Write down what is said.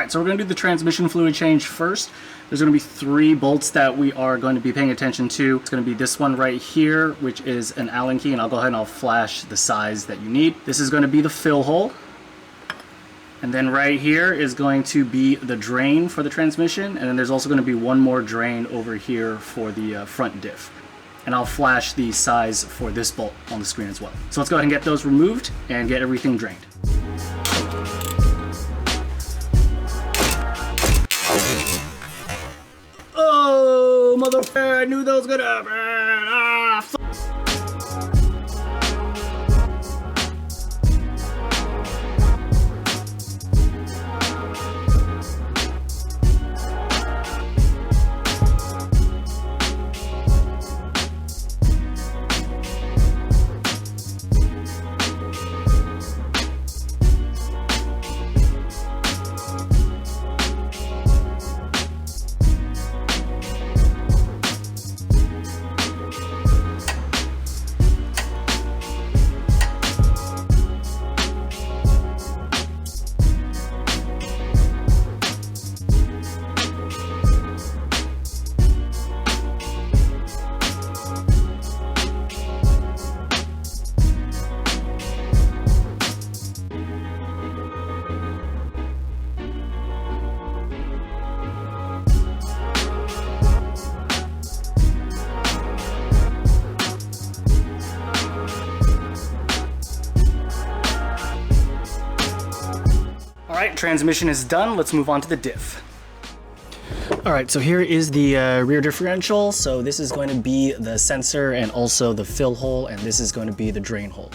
Alright, so we're going to do the transmission fluid change first. There's going to be 3 bolts that we are going to be paying attention to. It's going to be this one right here, which is an Allen key, and I'll go ahead and I'll flash the size that you need. This is going to be the fill hole. And then right here is going to be the drain for the transmission, and then there's also going to be one more drain over here for the front diff. And I'll flash the size for this bolt on the screen as well. So let's go ahead and get those removed and get everything drained. Oh, motherfucker, I knew that was gonna happen. Ah, fuck. Alright, transmission is done. Let's move on to the diff. Alright, so here is the rear differential. So this is going to be the sensor and also the fill hole, and this is going to be the drain hole.